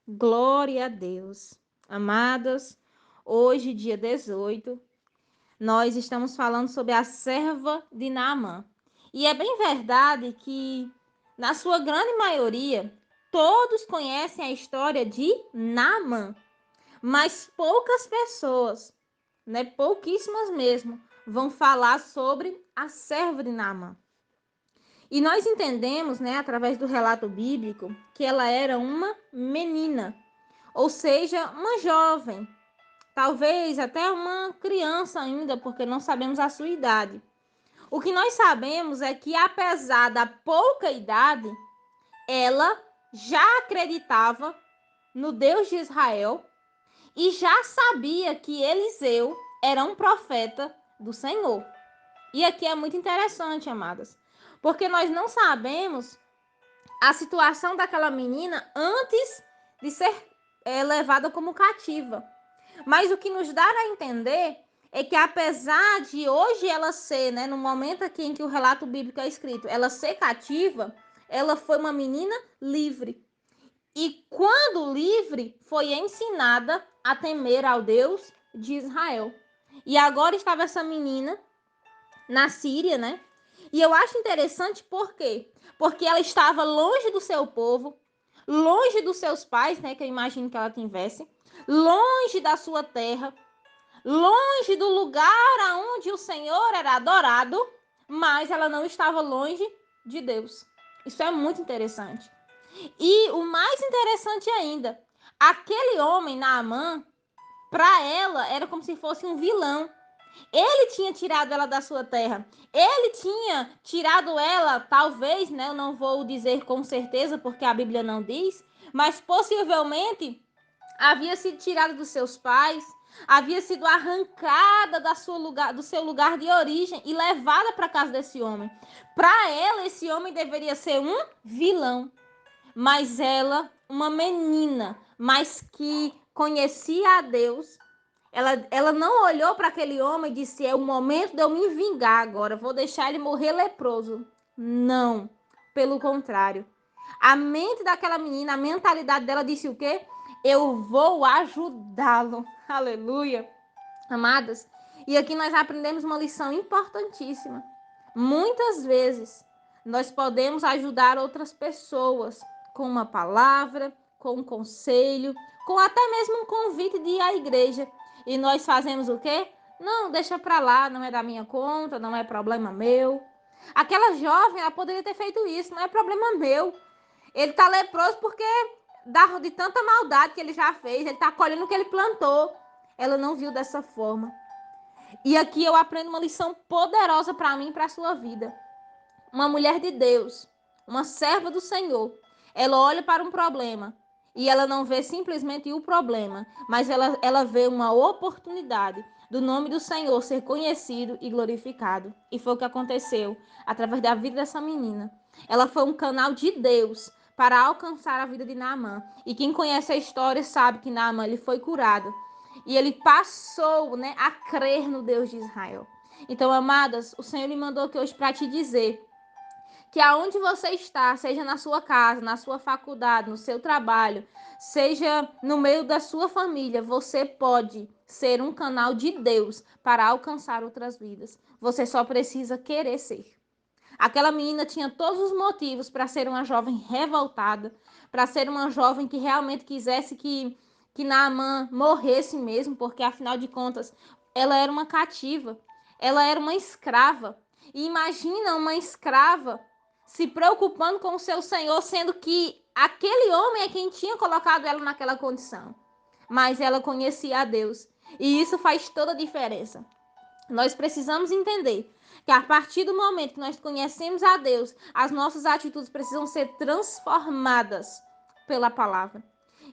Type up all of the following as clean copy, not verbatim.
Glória a Deus. Amadas, hoje, dia 18, nós estamos falando sobre a serva de Naamã. E é bem verdade que, na sua grande maioria, todos conhecem a história de Naamã, mas poucas pessoas, né, pouquíssimas mesmo, vão falar sobre a serva de Naamã. E nós entendemos, né, através do relato bíblico, que ela era uma menina, ou seja, uma jovem, talvez até uma criança ainda, porque não sabemos a sua idade. O que nós sabemos é que, apesar da pouca idade, ela já acreditava no Deus de Israel e já sabia que Eliseu era um profeta do Senhor. E aqui é muito interessante, amadas, porque nós não sabemos a situação daquela menina antes de ser levada como cativa. Mas o que nos dá a entender é que, apesar de hoje ela ser, né, no momento aqui em que o relato bíblico é escrito, ela ser cativa, ela foi uma menina livre. E quando livre, foi ensinada a temer ao Deus de Israel. E agora estava essa menina na Síria, né? E eu acho interessante por quê? Porque ela estava longe do seu povo, longe dos seus pais, né? Que eu imagino que ela tivesse, longe da sua terra, longe do lugar aonde o Senhor era adorado, mas ela não estava longe de Deus. Isso é muito interessante. E o mais interessante ainda, aquele homem, Naamã, para ela era como se fosse um vilão. Ele tinha tirado ela da sua terra. Ele tinha tirado ela, talvez, né? Eu não vou dizer com certeza, porque a Bíblia não diz, mas possivelmente havia sido tirada dos seus pais, havia sido arrancada do seu lugar de origem e levada para casa desse homem. Para ela, esse homem deveria ser um vilão, mas ela, uma menina, mas que conhecia a Deus, ela não olhou para aquele homem e disse: é o momento de eu me vingar agora, vou deixar ele morrer leproso. Não, pelo contrário. A mente daquela menina, a mentalidade dela disse o quê? Eu vou ajudá-lo. Aleluia. Amadas, e aqui nós aprendemos uma lição importantíssima. Muitas vezes nós podemos ajudar outras pessoas com uma palavra, com um conselho, com até mesmo um convite de ir à igreja. E nós fazemos o quê? Não, deixa pra lá, não é da minha conta, não é problema meu. Aquela jovem, ela poderia ter feito isso, não é problema meu. Ele tá leproso porque de tanta maldade que ele já fez, ele tá colhendo o que ele plantou. Ela não viu dessa forma. E aqui eu aprendo uma lição poderosa para mim e para a sua vida. Uma mulher de Deus, uma serva do Senhor, ela olha para um problema e ela não vê simplesmente o problema, mas ela vê uma oportunidade do nome do Senhor ser conhecido e glorificado. E foi o que aconteceu através da vida dessa menina. Ela foi um canal de Deus para alcançar a vida de Naamã. E quem conhece a história sabe que Naamã ele foi curado. E ele passou, né, a crer no Deus de Israel. Então, amadas, o Senhor me mandou aqui hoje para te dizer que aonde você está, seja na sua casa, na sua faculdade, no seu trabalho, seja no meio da sua família, você pode ser um canal de Deus para alcançar outras vidas. Você só precisa querer ser. Aquela menina tinha todos os motivos para ser uma jovem revoltada, para ser uma jovem que realmente quisesse que Naamã morresse mesmo, porque afinal de contas ela era uma cativa, ela era uma escrava. E imagina uma escrava se preocupando com o seu senhor, sendo que aquele homem é quem tinha colocado ela naquela condição. Mas ela conhecia a Deus. E isso faz toda a diferença. Nós precisamos entender que a partir do momento que nós conhecemos a Deus, as nossas atitudes precisam ser transformadas pela palavra.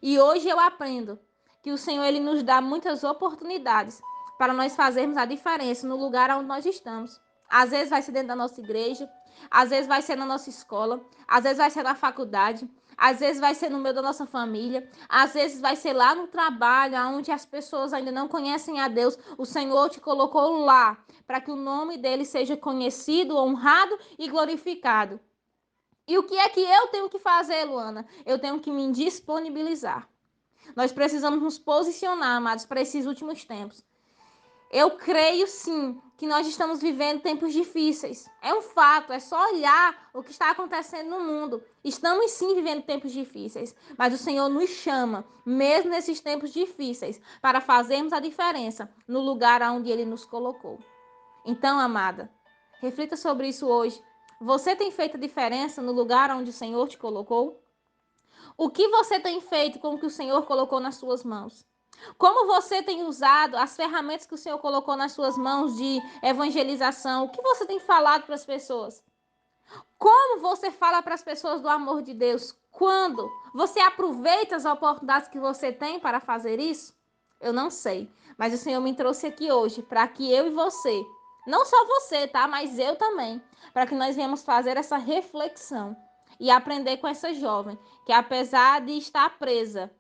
E hoje eu aprendo que o Senhor ele nos dá muitas oportunidades para nós fazermos a diferença no lugar onde nós estamos. Às vezes vai ser dentro da nossa igreja, às vezes vai ser na nossa escola, às vezes vai ser na faculdade, às vezes vai ser no meio da nossa família, às vezes vai ser lá no trabalho, onde as pessoas ainda não conhecem a Deus. O Senhor te colocou lá para que o nome dele seja conhecido, honrado e glorificado. E o que é que eu tenho que fazer, Luana? Eu tenho que me disponibilizar. Nós precisamos nos posicionar, amados, para esses últimos tempos. Eu creio sim que nós estamos vivendo tempos difíceis. É um fato, é só olhar o que está acontecendo no mundo. Estamos sim vivendo tempos difíceis, mas o Senhor nos chama, mesmo nesses tempos difíceis, para fazermos a diferença no lugar onde Ele nos colocou. Então, amada, reflita sobre isso hoje. Você tem feito a diferença no lugar onde o Senhor te colocou? O que você tem feito com o que o Senhor colocou nas suas mãos? Como você tem usado as ferramentas que o Senhor colocou nas suas mãos de evangelização? O que você tem falado para as pessoas? Como você fala para as pessoas do amor de Deus? Quando? Você aproveita as oportunidades que você tem para fazer isso? Eu não sei, mas o Senhor me trouxe aqui hoje para que eu e você, não só você, tá? Mas eu também, para que nós venhamos fazer essa reflexão e aprender com essa jovem, que apesar de estar presa,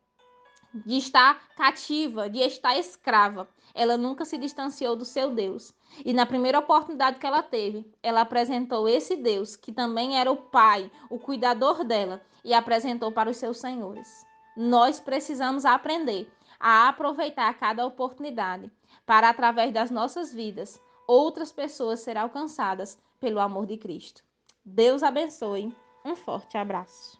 de estar cativa, de estar escrava. Ela nunca se distanciou do seu Deus. E na primeira oportunidade que ela teve, ela apresentou esse Deus, que também era o Pai, o cuidador dela, e apresentou para os seus senhores. Nós precisamos aprender a aproveitar cada oportunidade para, através das nossas vidas, outras pessoas serem alcançadas pelo amor de Cristo. Deus abençoe. Um forte abraço.